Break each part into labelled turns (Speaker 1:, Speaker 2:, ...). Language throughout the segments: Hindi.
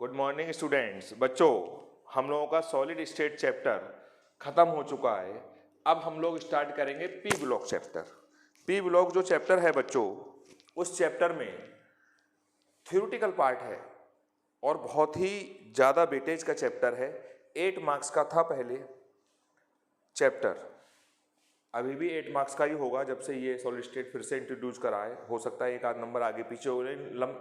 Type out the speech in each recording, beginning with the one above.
Speaker 1: Good morning students. बच्चों, हम लोगों का सॉलिड स्टेट चैप्टर खत्म हो चुका है। अब हम लोग स्टार्ट करेंगे P block chapter. P block जो चैप्टर है बच्चों, उस चैप्टर में थ्योरेटिकल पार्ट है और बहुत ही ज़्यादा वेटेज का चैप्टर है। 8 मार्क्स का था पहले चैप्टर, अभी भी 8 मार्क्स का ही होगा जब से ये सॉलिड स्टेट फिर से इंट्रोड्यूस करा है। हो सकता है एक आध नंबर आगे पीछे हो रहे,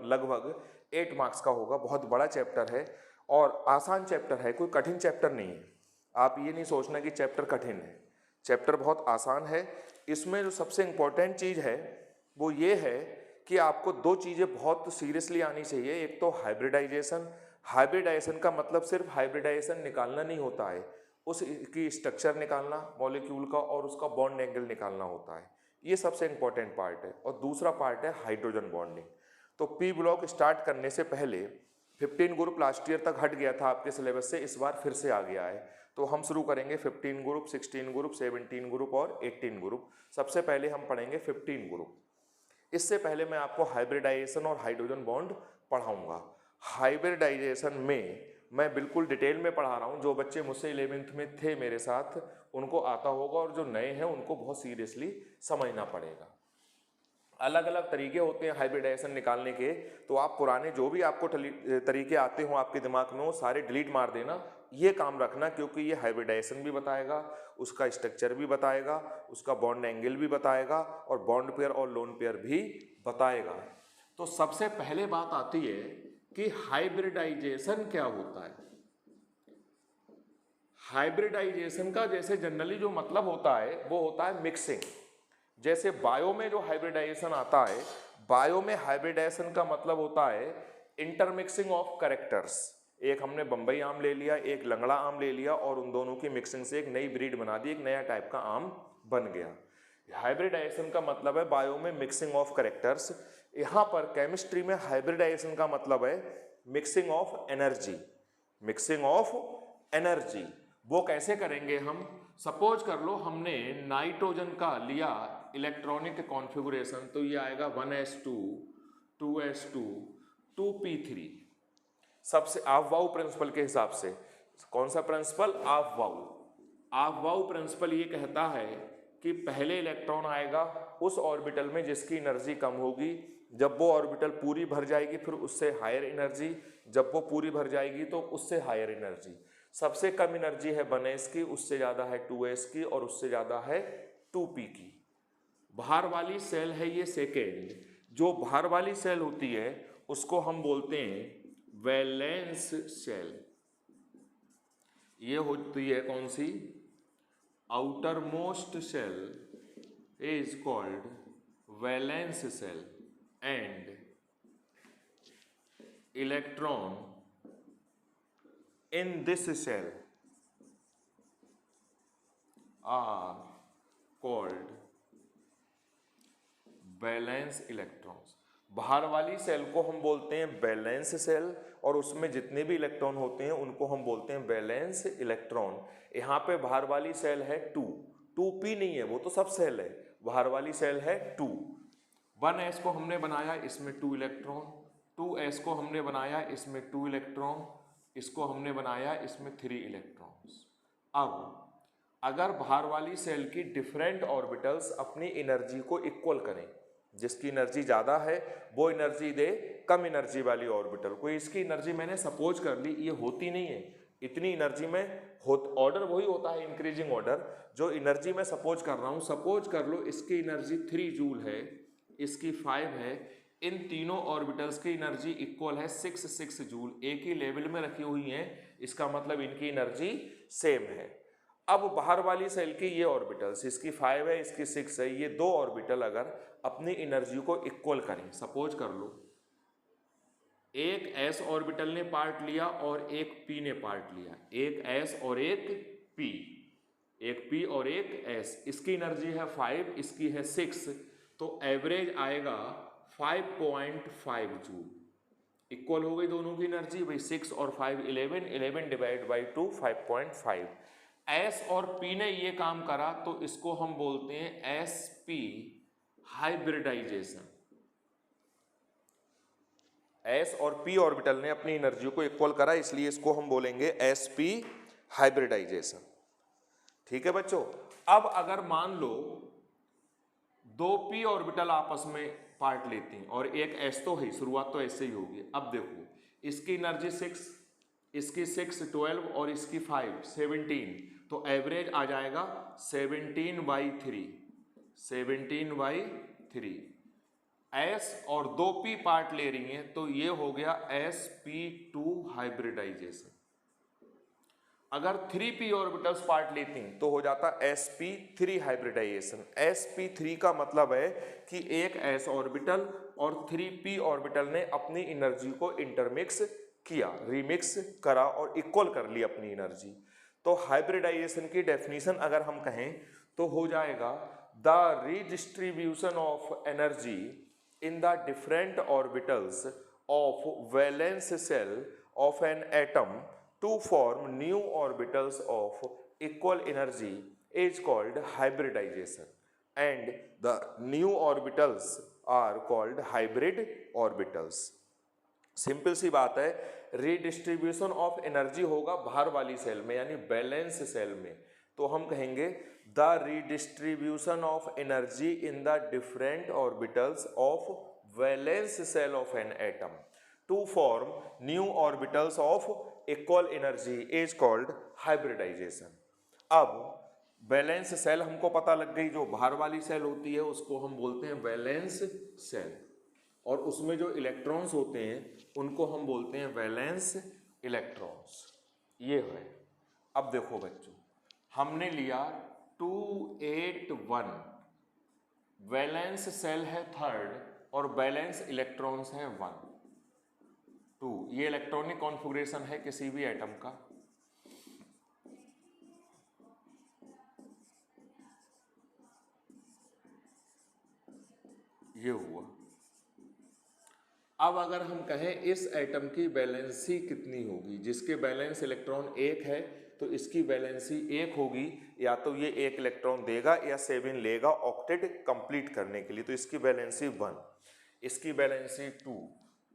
Speaker 1: लगभग 8 मार्क्स का होगा। बहुत बड़ा चैप्टर है और आसान चैप्टर है, कोई कठिन चैप्टर नहीं है। आप ये नहीं सोचना कि चैप्टर कठिन है, चैप्टर बहुत आसान है। इसमें जो सबसे इम्पोर्टेंट चीज़ है वो ये है कि आपको दो चीज़ें बहुत सीरियसली आनी चाहिए। एक तो हाइब्रिडाइजेशन। हाइब्रिडाइजेशन का मतलब सिर्फ हाइब्रिडाइजेशन निकालना नहीं होता है, उसकी स्ट्रक्चर निकालना मॉलिक्यूल का और उसका बॉन्ड एंगल निकालना होता है। ये सबसे इंपॉर्टेंट पार्ट है। और दूसरा पार्ट है हाइड्रोजन बॉन्डिंग। तो पी ब्लॉक स्टार्ट करने से पहले 15 ग्रुप लास्ट ईयर तक हट गया था आपके सिलेबस से, इस बार फिर से आ गया है। तो हम शुरू करेंगे 15 ग्रुप, 16 ग्रुप, 17 ग्रुप और 18 ग्रुप। सबसे पहले हम पढ़ेंगे 15 ग्रुप। इससे पहले मैं आपको हाइब्रिडाइजेशन और हाइड्रोजन बॉन्ड पढ़ाऊंगा। हाइब्रिडाइजेशन में मैं बिल्कुल डिटेल में पढ़ा रहा हूँ। जो बच्चे मुझसे 11th में थे मेरे साथ उनको आता होगा, और जो नए हैं उनको बहुत सीरियसली समझना पड़ेगा। अलग अलग तरीके होते हैं हाइब्रिडाइजेशन निकालने के, तो आप पुराने जो भी आपको तरीके आते हो आपके दिमाग में वो सारे डिलीट मार देना। ये काम रखना, क्योंकि ये हाइब्रिडाइजेशन भी बताएगा, उसका स्ट्रक्चर भी बताएगा, उसका बॉन्ड एंगल भी बताएगा और बॉन्ड पेयर और लोन पेयर भी बताएगा। तो सबसे पहले बात आती है कि हाइब्रिडाइजेशन क्या होता है। हाइब्रिडाइजेशन का जैसे जनरली जो मतलब होता है वो होता है मिक्सिंग। जैसे बायो में जो हाइब्रिडाइजेशन आता है, बायो में हाइब्रिडाइजेशन का मतलब होता है इंटरमिक्सिंग ऑफ कैरेक्टर्स। एक हमने बंबई आम ले लिया, एक लंगड़ा आम ले लिया और उन दोनों की मिक्सिंग से एक नई ब्रीड बना दी, एक नया टाइप का आम बन गया। हाइब्रिडाइजेशन का मतलब है बायो में मिक्सिंग ऑफ कैरेक्टर्स। यहाँ पर केमिस्ट्री में हाइब्रिडाइजेशन का मतलब है mixing of energy. Mixing of energy वो कैसे करेंगे हम? सपोज कर लो हमने नाइट्रोजन का लिया इलेक्ट्रॉनिक कॉन्फ़िगरेशन, तो ये आएगा 1s2 2s2 2p3। सबसे ऑफ वाउ प्रिंसिपल के हिसाब से। कौन सा principle? Aufbau. Aufbau principle ये कहता है कि पहले इलेक्ट्रॉन आएगा उस ऑर्बिटल में जिसकी एनर्जी कम होगी। जब वो ऑर्बिटल पूरी भर जाएगी फिर उससे हायर एनर्जी, जब वो पूरी भर जाएगी तो उससे हायर एनर्जी। सबसे कम एनर्जी है 1s की, उससे ज़्यादा है 2s की और उससे ज़्यादा है 2p की। बाहर वाली सेल है ये सेकेंड। जो बाहर वाली सेल होती है उसको हम बोलते हैं वैलेंस सेल। ये होती है कौन सी? Outermost shell is called valence shell and electron in this cell are called valence electrons. बाहर वाली सेल को हम बोलते हैं वैलेंस सेल और उसमें जितने भी इलेक्ट्रॉन होते हैं उनको हम बोलते हैं वैलेंस इलेक्ट्रॉन। यहाँ पे बाहर वाली सेल है 2p नहीं है, वो तो सब सेल है। बाहर वाली सेल है 2। 1s को हमने बनाया, इसमें 2 इलेक्ट्रॉन। 2s को हमने बनाया, इसमें 2 इलेक्ट्रॉन। इसको हमने बनाया, इसमें 3 इलेक्ट्रॉन्स। अब अगर बाहर वाली सेल की डिफरेंट ऑर्बिटल्स अपनी एनर्जी को इक्वल करें, जिसकी एनर्जी ज़्यादा है वो एनर्जी दे कम एनर्जी वाली ऑर्बिटल को। इसकी एनर्जी मैंने सपोज कर ली, ये होती नहीं है इतनी एनर्जी में, ऑर्डर वही होता है इंक्रीजिंग ऑर्डर। जो एनर्जी मैं सपोज कर रहा हूँ, सपोज कर लो इसकी एनर्जी 3 जूल है, इसकी 5 है। इन तीनों ऑर्बिटल्स की एनर्जी इक्वल है 6 जूल, एक ही लेवल में रखी हुई हैं, इसका मतलब इनकी एनर्जी सेम है। अब बाहर वाली सेल की ये ऑर्बिटल्स, इसकी 5 है, इसकी 6 है, ये दो ऑर्बिटल अगर अपनी एनर्जी को इक्वल करें, सपोज कर लो एक s ऑर्बिटल ने पार्ट लिया और एक p ने पार्ट लिया, एक s और एक p, एक p और एक s, इसकी एनर्जी है 5, इसकी है 6, तो एवरेज आएगा 5.5 जूल। इक्वल हो गई दोनों की एनर्जी भाई, 6 और 5 11, 11 डिवाइड बाई 2 5.5। S और P ने ये काम करा तो इसको हम बोलते हैं SP हाइब्रिडाइजेशन। s और p ऑर्बिटल ने अपनी एनर्जी को इक्वल करा, इसलिए इसको हम बोलेंगे sp हाइब्रिडाइजेशन। ठीक है बच्चों। अब अगर मान लो दो p ऑर्बिटल आपस में पार्ट लेती हैं और एक s तो है, शुरुआत तो ऐसे ही होगी। अब देखो इसकी एनर्जी 6, इसकी 6 12 और इसकी 5 17, तो एवरेज आ जाएगा 17/3, 17/3। s और दो p पार्ट ले रही हैं तो ये हो गया sp2 हाइब्रिडाइजेशन। अगर 3p ऑर्बिटल्स पार्ट लेती हैं तो हो जाता sp3 हाइब्रिडाइजेशन। sp3 का मतलब है कि एक s ऑर्बिटल और 3p ऑर्बिटल ने अपनी एनर्जी को इंटरमिक्स किया, रिमिक्स करा और इक्वल कर ली अपनी एनर्जी। तो हाइब्रिडाइजेशन की डेफिनेशन अगर हम कहें तो हो जाएगा the redistribution of energy in the different orbitals of valence shell of an atom to form new orbitals of equal energy is called hybridization, and the new orbitals are called hybrid orbitals। Simple सी बात है, रीडिस्ट्रीब्यूशन ऑफ एनर्जी होगा बाहर वाली सेल में यानी बैलेंस सेल में, तो हम कहेंगे the redistribution of energy in the different orbitals of valence shell of an atom to form new orbitals of equal energy is called hybridisation. अब वैलेंस सेल हमको पता लग गई, जो बाहर वाली सेल होती है उसको हम बोलते हैं वैलेंस सेल, और उसमें जो इलेक्ट्रॉन्स होते हैं उनको हम बोलते हैं वैलेंस इलेक्ट्रॉन्स। ये है। अब देखो बच्चों, हमने लिया 281, वैलेंस सेल है थर्ड और बैलेंस इलेक्ट्रॉन्स हैं 1 2। ये इलेक्ट्रॉनिक कॉन्फ़िगरेशन है किसी भी एटम का। ये हुआ। अब अगर हम कहें इस एटम की वैलेंसी कितनी होगी, जिसके बैलेंस इलेक्ट्रॉन 1 है तो इसकी वैलेंसी 1 होगी, या तो ये 1 इलेक्ट्रॉन देगा या 7 लेगा ऑक्टेट कंप्लीट करने के लिए, तो इसकी वैलेंसी 1, इसकी वैलेंसी 2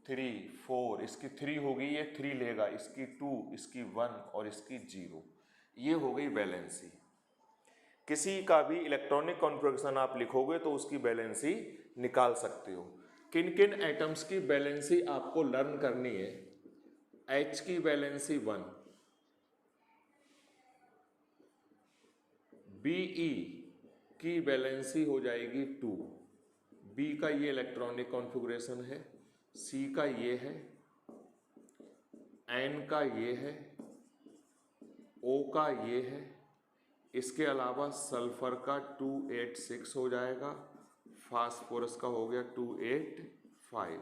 Speaker 1: 3 4, इसकी 3 होगी, ये 3 लेगा, इसकी 2, इसकी 1 और इसकी 0। ये हो गई वैलेंसी। किसी का भी इलेक्ट्रॉनिक कॉन्फ़िगरेशन आप लिखोगे तो उसकी वैलेंसी निकाल सकते हो। किन किन एटम्स की वैलेंसी आपको लर्न करनी है। H की वैलेंसी 1, Be की वैलेंसी हो जाएगी 2, B का ये इलेक्ट्रॉनिक कॉन्फ़िगरेशन है, C का ये है, N का ये है, O का ये है, इसके अलावा सल्फर का 286 हो जाएगा, फास्फोरस का हो गया 285।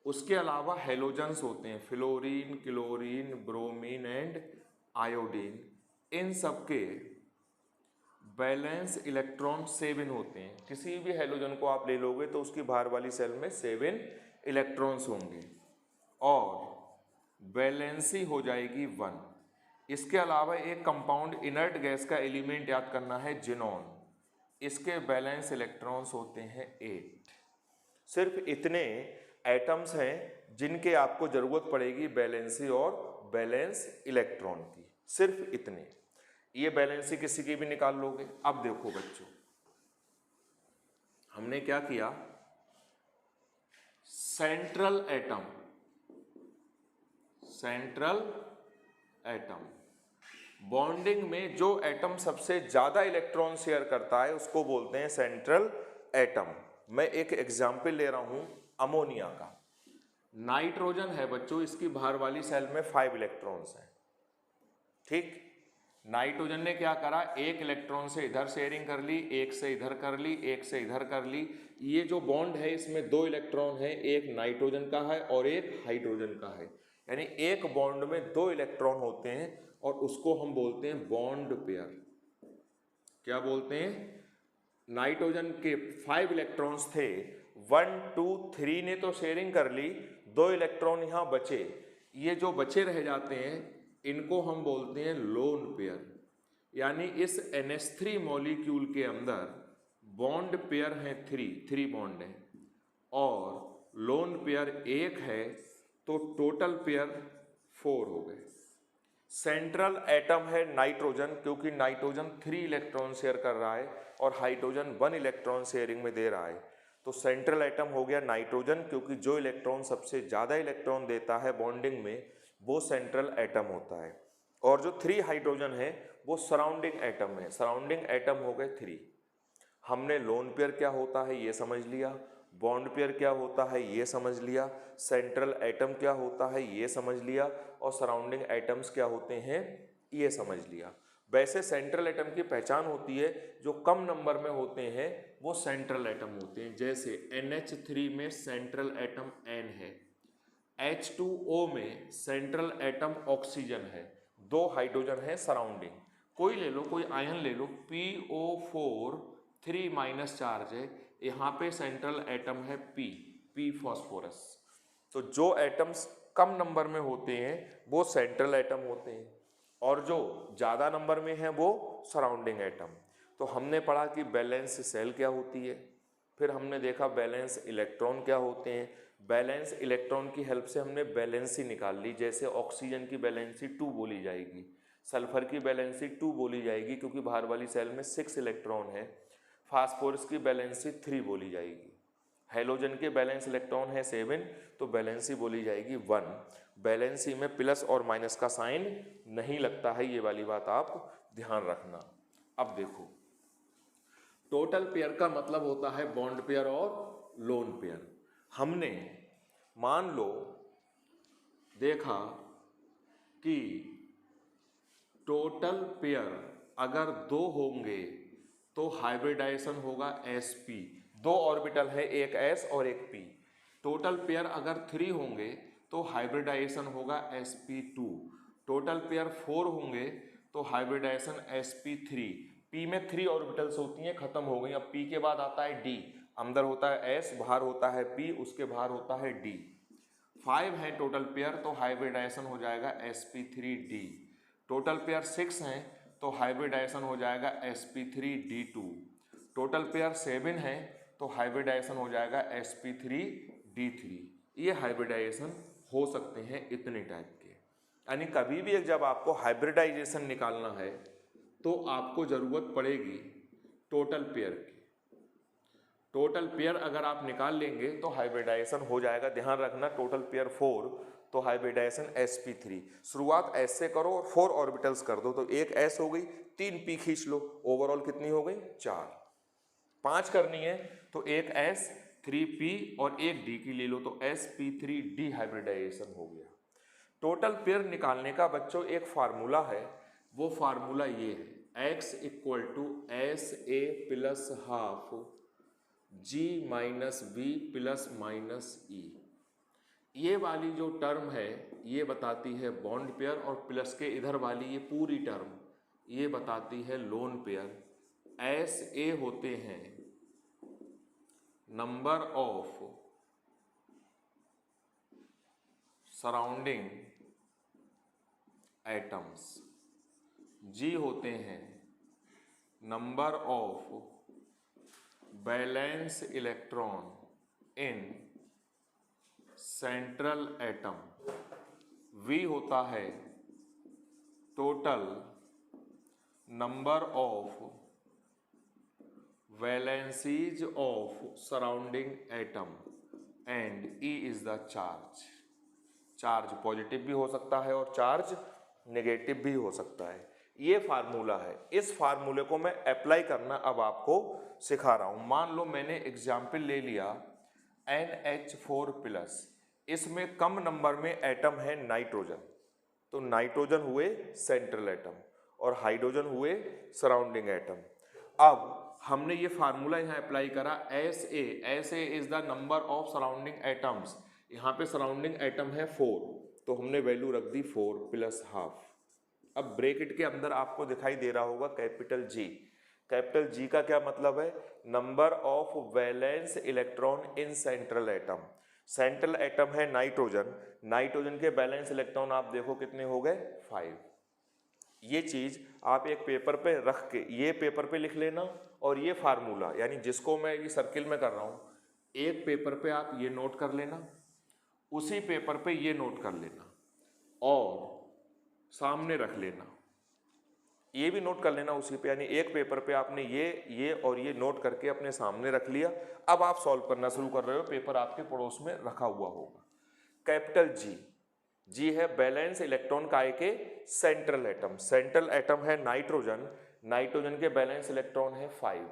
Speaker 1: उसके अलावा हेलोजन्स होते हैं fluorine, chlorine, bromine and iodine. इन सब के बैलेंस इलेक्ट्रॉन 7 होते हैं। किसी भी हेलोजन को आप ले लोगे तो उसकी बाहर वाली सेल में 7 इलेक्ट्रॉन्स होंगे और बैलेंसी हो जाएगी 1। इसके अलावा एक कंपाउंड इनर्ट गैस का एलिमेंट याद करना है जिनॉन, इसके बैलेंस इलेक्ट्रॉन्स होते हैं 8। सिर्फ इतने एटम्स हैं जिनके आपको जरूरत पड़ेगी बैलेंसी और बैलेंस इलेक्ट्रॉन की, सिर्फ इतने। ये बैलेंसी किसी की भी निकाल लोगे। अब देखो बच्चों, हमने क्या किया, central atom, central atom bonding में जो एटम सबसे ज्यादा इलेक्ट्रॉन शेयर करता है उसको बोलते हैं सेंट्रल एटम। मैं एक एग्जाम्पल ले रहा हूं अमोनिया का। नाइट्रोजन है बच्चों, इसकी बाहर वाली सेल में 5 इलेक्ट्रॉन्स हैं। ठीक, नाइट्रोजन ने क्या करा, एक इलेक्ट्रॉन से इधर शेयरिंग कर ली, एक से इधर कर ली, एक से इधर कर ली। ये जो बॉन्ड है इसमें 2 इलेक्ट्रॉन है, एक नाइट्रोजन का है और एक हाइड्रोजन का है, यानी एक बॉन्ड में 2 इलेक्ट्रॉन होते हैं और उसको हम बोलते हैं बॉन्ड पेयर। क्या बोलते हैं, नाइट्रोजन के 5 इलेक्ट्रॉन्स थे, 1 2 3 ने तो शेयरिंग कर ली, 2 इलेक्ट्रॉन यहां बचे। ये जो बचे रह जाते हैं इनको हम बोलते हैं लोन पेयर, यानी इस NH3 मॉलिक्यूल के अंदर बॉन्ड पेयर हैं 3 बॉन्ड हैं और लोन पेयर 1 है तो टोटल पेयर 4 हो गए। सेंट्रल एटम है नाइट्रोजन, क्योंकि नाइट्रोजन 3 इलेक्ट्रॉन शेयर कर रहा है और हाइड्रोजन 1 इलेक्ट्रॉन शेयरिंग में दे रहा है। तो सेंट्रल एटम हो गया नाइट्रोजन, क्योंकि जो इलेक्ट्रॉन सबसे ज़्यादा इलेक्ट्रॉन देता है बॉन्डिंग में वो सेंट्रल एटम होता है। और जो 3 हाइड्रोजन है वो सराउंडिंग एटम है। सराउंडिंग एटम हो गए 3। हमने लोन पेयर क्या होता है ये समझ लिया, बॉन्ड पेयर क्या होता है ये समझ लिया, सेंट्रल एटम क्या होता है ये समझ लिया, और सराउंडिंग एटम्स क्या होते हैं ये समझ लिया। वैसे सेंट्रल एटम की पहचान होती है, जो कम नंबर में होते हैं वो सेंट्रल एटम होते हैं। जैसे NH3 में सेंट्रल एटम N है, H2O में सेंट्रल एटम ऑक्सीजन है, 2 हाइड्रोजन है सराउंडिंग। कोई ले लो, कोई आयन ले लो, PO4 3- चार्ज है, यहाँ पे सेंट्रल एटम है P फॉस्फोरस। तो जो एटम्स कम नंबर में होते हैं वो सेंट्रल एटम होते हैं, और जो ज़्यादा नंबर में है वो सराउंडिंग एटम। तो हमने पढ़ा कि बैलेंस सेल क्या होती है, फिर हमने देखा बैलेंस इलेक्ट्रॉन क्या होते हैं। बैलेंस इलेक्ट्रॉन की हेल्प से हमने बैलेंसी निकाल ली। जैसे ऑक्सीजन की बैलेंसी 2 बोली जाएगी, सल्फर की बैलेंसी 2 बोली जाएगी क्योंकि बाहर वाली सेल में 6 इलेक्ट्रॉन है। फास्फोरस की बैलेंसी 3 बोली जाएगी। हेलोजन के बैलेंस इलेक्ट्रॉन है 7, तो बैलेंसी बोली जाएगी 1। बैलेंसी में प्लस और माइनस का साइन नहीं लगता है, ये वाली बात आप ध्यान रखना। अब देखो, टोटल पेयर का मतलब होता है बॉन्ड पेयर और लोन पेयर। हमने मान लो देखा कि टोटल पेयर अगर 2 होंगे तो हाइब्रिडाइजेशन होगा sp, 2 ऑर्बिटल है, एक s और एक p। टोटल पेयर अगर 3 होंगे तो हाइब्रिडाइजेशन होगा sp2। टोटल पेयर 4 होंगे तो हाइब्रिडाइजेशन sp3। p में 3 ऑर्बिटल्स होती हैं, खत्म हो गई। अब p के बाद आता है d, अंदर होता है s, बाहर होता है p, उसके बाहर होता है d। 5 है टोटल पेयर तो हाइब्रिडाइजेशन हो जाएगा sp3d। टोटल पेयर 6 हैं तो हाइब्रिडाइजेशन हो जाएगा sp3d2। टोटल पेयर 7 है तो हाइब्रिडाइजेशन हो जाएगा sp3d3। ये हाइब्रिडाइजेशन हो सकते हैं इतने टाइप के। यानी कभी भी जब आपको हाइब्रिडाइजेशन निकालना है तो आपको ज़रूरत पड़ेगी टोटल पेयर की। टोटल पेयर अगर आप निकाल लेंगे तो हाइब्रिडाइजेशन हो जाएगा। ध्यान रखना, टोटल पेयर 4 तो हाइब्रिडाइजेशन sp3। शुरुआत s से करो और 4 ऑर्बिटल्स कर दो, तो एक s हो गई, 3 p खींच लो, ओवरऑल कितनी हो गई 4। 5 करनी है तो एक s, 3p और एक d की ले लो, तो sp3d हाइब्रिडाइजेशन हो गया। टोटल पेयर निकालने का बच्चों एक फार्मूला है, वो फार्मूला ये है, x = SA plus half G minus V plus minus E। ये वाली जो टर्म है ये बताती है बॉन्ड पेयर, और प्लस के इधर वाली ये पूरी टर्म ये बताती है लोन पेयर। SA होते हैं number of surrounding atoms, G होते हैं number of balance electron in central atom, V होता है total number of valencies of surrounding atom, and E is the charge. Charge positive भी हो सकता है और चार्ज नेगेटिव भी हो सकता है। ये फार्मूला है, इस फार्मूले को मैं अप्लाई करना अब आपको सिखा रहा हूं। मान लो मैंने एग्जाम्पल ले लिया NH4+, इसमें कम नंबर में एटम है नाइट्रोजन, तो नाइट्रोजन हुए सेंट्रल एटम और हाइड्रोजन हुए सराउंडिंग एटम। अब हमने ये फार्मूला यहाँ अप्लाई करा, SA is the number of surrounding atoms. यहाँ पे सराउंडिंग एटम है 4, तो हमने वैल्यू रख दी 4 प्लस हाफ। अब ब्रैकेट के अंदर आपको दिखाई दे रहा होगा कैपिटल G। कैपिटल G का क्या मतलब है? Number of valence electron in central atom. Central atom है नाइट्रोजन, नाइट्रोजन के बैलेंस इलेक्ट्रॉन आप देखो कितने हो गए 5। ये चीज आप एक पेपर पे रख के, ये पेपर पे लिख लेना, और ये फार्मूला यानी जिसको मैं ये सर्किल में कर रहा हूं, एक पेपर पे आप ये नोट कर लेना उसी पेपर पे ये नोट कर लेना और सामने रख लेना, ये भी नोट कर लेना उसी पे, यानी एक पेपर पे आपने ये और ये नोट करके अपने सामने रख लिया। अब आप सॉल्व करना शुरू कर रहे हो, पेपर आपके पड़ोस में रखा हुआ होगा। कैपिटल जी, जी है बैलेंस इलेक्ट्रॉन काय के सेंट्रल एटम, सेंट्रल एटम है नाइट्रोजन, नाइट्रोजन के बैलेंस इलेक्ट्रॉन है 5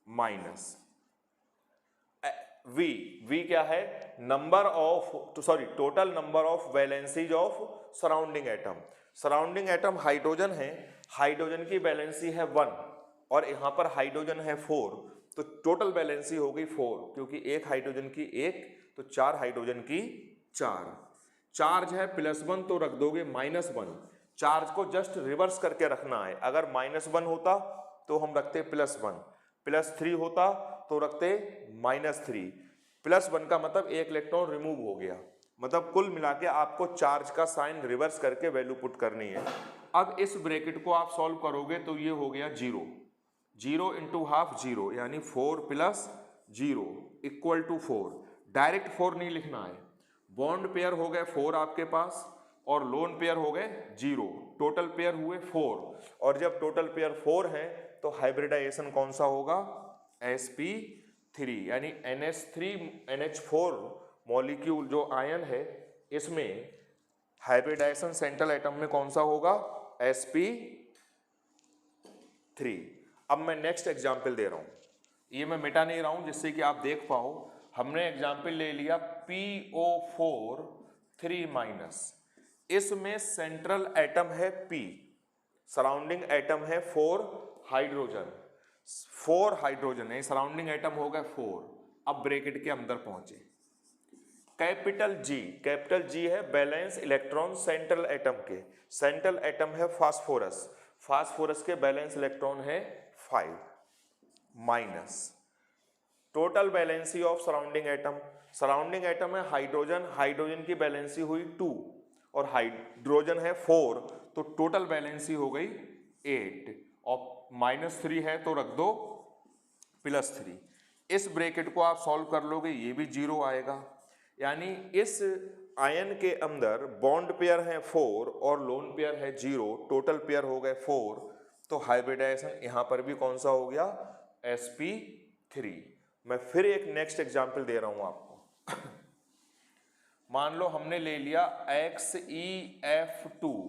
Speaker 1: माइनस। वी, वी क्या है, number of total number of valencies of surrounding atom. Surrounding atom hydrogen है, हाइड्रोजन की वैलेंसी है 1 और यहां पर हाइड्रोजन है 4, तो टोटल वैलेंसी हो गई 4, क्योंकि एक हाइड्रोजन की 1 तो 4 हाइड्रोजन की 4। चार्ज है +1 तो रख दोगे -1, चार्ज को जस्ट रिवर्स करके रखना है। अगर -1 होता तो हम रखते +1, +3 होता तो रखते -3, +1 का मतलब एक इलेक्ट्रॉन रिमूव हो गया, मतलब कुल मिला के आपको चार्ज का साइन रिवर्स करके वैल्यू पुट करनी है। अब इस ब्रैकेट को आप सॉल्व करोगे तो ये हो गया 0, 0 इंटू हाफ 0 यानी 4 + 0 इक्वल टू 4। डायरेक्ट 4 नहीं लिखना है, बॉन्ड पेयर हो गए 4 आपके पास और लोन पेयर हो गए 0, टोटल पेयर हुए 4, और जब टोटल पेयर 4 हैं तो हाइब्रिडाइजेशन कौन सा होगा, sp3, यानी NH4 मॉलिक्यूल जो आयन है इसमें हाइब्रिडाइजेशन सेंट्रल एटम में कौन सा होगा, sp3। अब मैं नेक्स्ट एग्जाम्पल दे रहा हूं, ये मैं मिटा नहीं रहा हूं जिससे कि आप देख पाओ। हमने एग्जाम्पल ले लिया PO4 3-, इसमें सेंट्रल एटम है P, सराउंडिंग एटम है 4 हाइड्रोजन, 4 हाइड्रोजन है, सराउंडिंग एटम हो गए 4। अब ब्रैकेट के अंदर पहुंचे, कैपिटल जी है बैलेंस इलेक्ट्रॉन सेंट्रल एटम के, सेंट्रल एटम है फास्फोरस, फास्फोरस के बैलेंस इलेक्ट्रॉन है 5 minus. Total valency of surrounding atom, surrounding atom है हाइड्रोजन, हाइड्रोजन की बैलेंसी हुई 2 और हाइड्रोजन है 4, तो टोटल बैलेंसी हो गई 8 और -3 है तो रख दो +3। इस ब्रैकेट को आप सॉल्व कर लोगे, ये भी 0 आएगा, यानी इस आयन के अंदर बॉन्ड पेयर है 4 और लोन पेयर है 0, टोटल पेयर हो गए 4, तो हाइब्रिडाइजेशन यहां पर भी कौन सा हो गया, sp3। मैं फिर एक नेक्स्ट एग्जांपल दे रहा हूं आपको। मान लो हमने ले लिया XeF2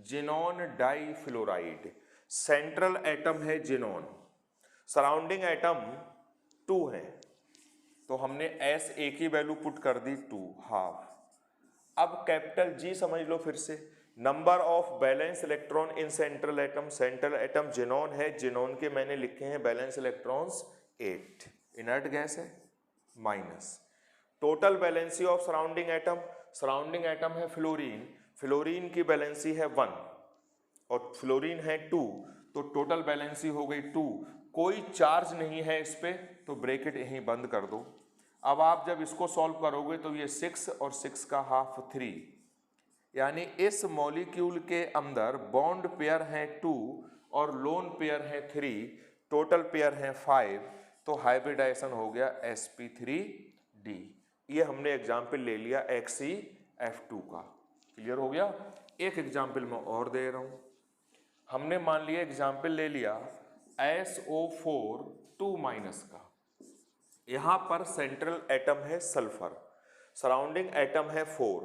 Speaker 1: xenon difluoride, central atom है जिनोन, सराउंडिंग एटम 2 है, तो हमने SA की वैल्यू पुट कर दी 2 हाफ। अब कैपिटल G समझ लो फिर से, number of balance electron in central atom, central atom xenon है, जिनोन के मैंने लिखे हैं बैलेंस इलेक्ट्रॉन्स 8, इनर्ट गैस है minus. Total valency of surrounding atom, surrounding atom है फ्लोरीन, फ्लोरीन की बैलेंसी है 1 और फ्लोरीन है 2, तो टोटल बैलेंसी हो गई 2, कोई चार्ज नहीं है इस पे तो ब्रैकेट यहीं बंद कर दो। अब आप जब इसको सॉल्व करोगे तो ये 6 और 6 का हाफ 3, यानी इस मॉलिक्यूल के अंदर बॉन्ड पेयर है 2 और लोन पेयर है 3, टोटल पेयर है 5, तो हाइब्रिडाइजेशन हो गया sp3d। ये हमने एग्जाम्पल ले लिया XeF2 का, क्लियर हो गया। एक एग्जाम्पल मैं और दे रहा हूं, हमने मान लिया एग्जाम्पल ले लिया SO4 2- का, यहां पर सेंट्रल एटम है सल्फर, सराउंडिंग एटम है 4,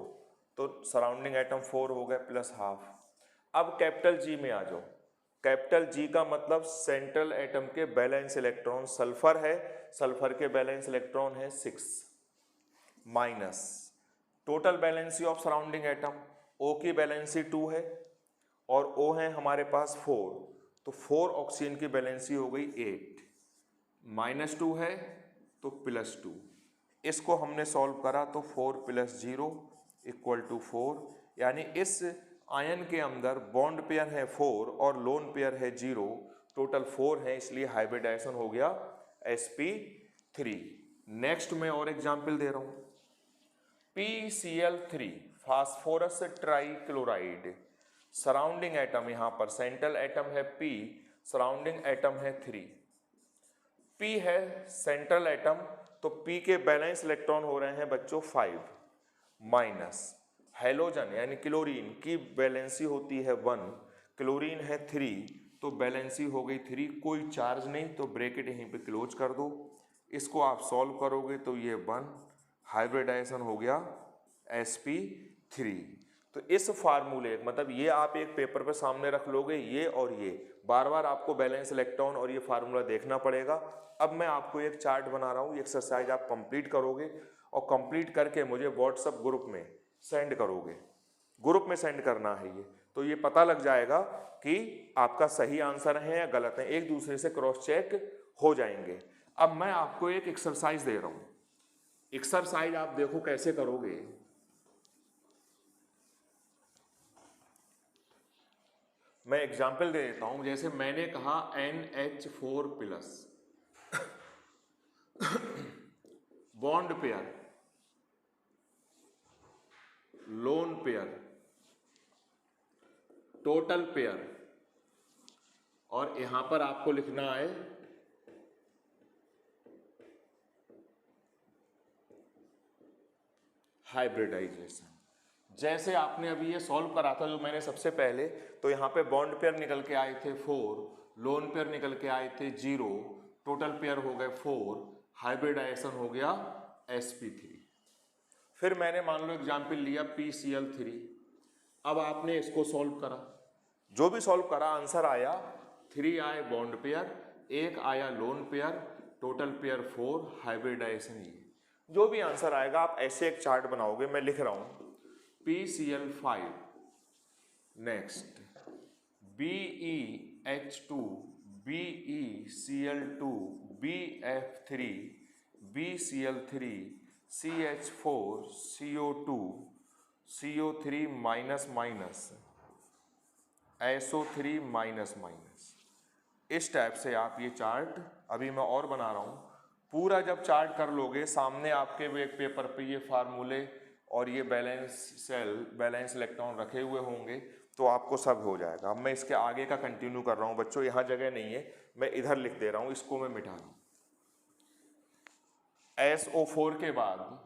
Speaker 1: तो सराउंडिंग एटम 4 हो गए +½ अब कैपिटल G में आ जाओ, कैपिटल G का मतलब सेंट्रल एटम के बैलेंस इलेक्ट्रॉन, सल्फर है, सल्फर के बैलेंस इलेक्ट्रॉन है 6 minus total valency of surrounding atom, O की बैलेंसी 2 है और O है हमारे पास 4, तो 4 ऑक्सीजन की बैलेंसी हो गई 8, -2 है तो +2, इसको हमने सॉल्व करा तो 4 + 0 = 4, यानी इस आयन के अंदर बॉन्ड पेयर है 4 और लोन पेयर है 0, टोटल 4 है, इसलिए हाइब्रिडाइजेशन हो गया sp3। नेक्स्ट मैं और एग्जाम्पल दे रहा हूं, PCl3 phosphorus trichloride, surrounding atom यहां पर सेंट्रल एटम है P, सराउंडिंग एटम है 3, P है सेंट्रल एटम, तो P के बैलेंस इलेक्ट्रॉन हो रहे हैं बच्चों 5 माइनस हेलोजन यानी क्लोरीन की वैलेंसी होती है 1, क्लोरीन है 3, तो वैलेंसी हो गई 3, कोई चार्ज नहीं, तो ब्रैकेट यहीं पे क्लोज कर दो। इसको आप सॉल्व करोगे तो ये 1 हाइब्रिडाइजेशन हो गया sp3। तो इस फार्मूले मतलब ये आप एक पेपर पे सामने रख लोगे, ये और ये बार बार आपको बैलेंस इलेक्ट्रॉन और ये फार्मूला देखना पड़ेगा। अब मैं आपको एक चार्ट बना रहा हूँ, ये एक्सरसाइज आप कंप्लीट करोगे और कंप्लीट करके मुझे व्हाट्सएप ग्रुप में सेंड करोगे। ग्रुप में सेंड करना है ये, तो ये पता लग जाएगा कि आपका सही आंसर है या गलत है, एक दूसरे से क्रॉस चेक हो जाएंगे। अब मैं आपको एक एक्सरसाइज दे रहा हूँ, एक्सरसाइज आप देखो कैसे करोगे। मैं एग्जाम्पल दे देता हूं, जैसे मैंने कहा NH4+ bond pair, loan pair, total pair, और यहां पर आपको लिखना है हाइब्रिडाइजेशन। जैसे आपने अभी ये सॉल्व करा था जो मैंने सबसे पहले, तो यहाँ पे बॉन्ड पेयर निकल के आए थे 4, लोन पेयर निकल के आए थे 0, टोटल पेयर हो गए 4, हाइब्रिडाइजेशन हो गया sp3। फिर मैंने मान लो एग्जाम्पल लिया PCl3। अब आपने इसको सॉल्व करा, जो भी सॉल्व करा आंसर आया 3 आए बॉन्ड पेयर, 1 आया lone pair, total pair 4, hybridisation ये। जो भी आंसर आएगा आप ऐसे एक चार्ट बनाओगे, मैं लिख रहा हूं PCl5, next BeH2, BeCl2, BF3, BCl3, CH4, CO2, CO3 minus minus, SO3 minus minus. इस टाइप से आप ये चार्ट, अभी मैं और बना रहा हूँ, पूरा जब चार्ट कर लोगे सामने आपके एक पेपर पे ये फार्मूले और ये बैलेंस सेल, बैलेंस इलेक्ट्रॉन रखे हुए होंगे, तो आपको सब हो जाएगा। अब मैं इसके आगे का कंटिन्यू कर रहा हूँ बच्चों, यहाँ जगह नहीं है, मैं इधर लिख दे रहा हूँ, इसको मैं मिटा रहा हूँ। SO4 के बाद,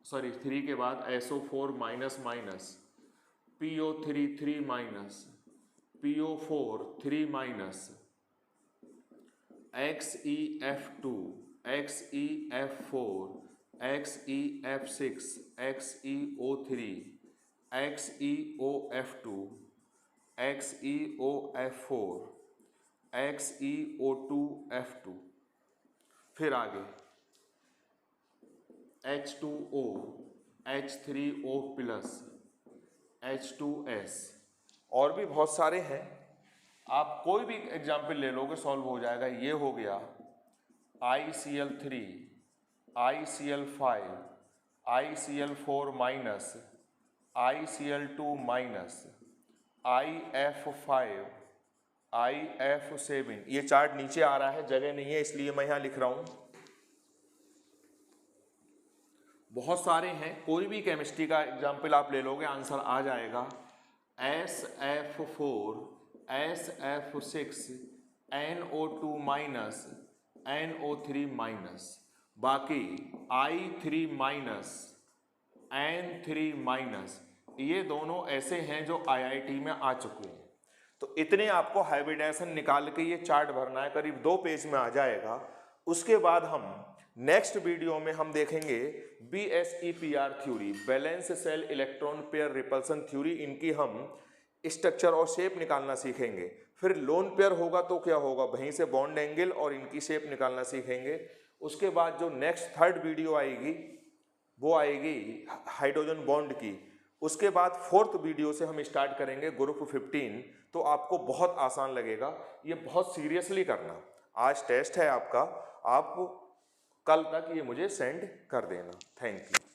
Speaker 1: सॉरी 3 के बाद SO4 minus minus, PO3 3 minus, PO4 3 minus, XeF2, XeF4, XeF6, XeO3, XeOF2, XeOF4, XeO2F2। फिर आगे H2O, H3O+, H2S, और भी बहुत सारे हैं, आप कोई भी एग्जाम्पल ले लोगे सॉल्व हो जाएगा। ये हो गया ICl3, ICl5, ICl4 minus, ICl2 minus, IF5, IF7। ये चार्ट नीचे आ रहा है, जगह नहीं है इसलिए मैं यहाँ लिख रहा हूँ। बहुत सारे हैं, कोई भी केमिस्ट्री का एग्जाम्पल आप ले लोगे आंसर आ जाएगा। SF4, SF6, NO2 minus, NO3 minus, बाकी I3 माइनस, N3 माइनस, ये दोनों ऐसे हैं जो IIT में आ चुके हैं। तो इतने आपको हाइब्रिडाइजेशन निकाल के ये चार्ट भरना है, करीब 2 पेज में आ जाएगा। उसके बाद हम नेक्स्ट वीडियो में हम देखेंगे BSEPR theory, balance cell electron pair repulsion theory, इनकी हम स्ट्रक्चर और शेप निकालना सीखेंगे। फिर लोन पेयर होगा तो क्या होगा, वहीं से बॉन्ड एंगल और इनकी शेप निकालना सीखेंगे। उसके बाद जो नेक्स्ट 3rd वीडियो आएगी वो आएगी हाइड्रोजन बॉन्ड की। उसके बाद 4th वीडियो से हम स्टार्ट करेंगे ग्रुप 15। तो आपको बहुत आसान लगेगा, ये बहुत सीरियसली करना। आज टेस्ट है आपका, आप कल तक ये मुझे सेंड कर देना। Thank you.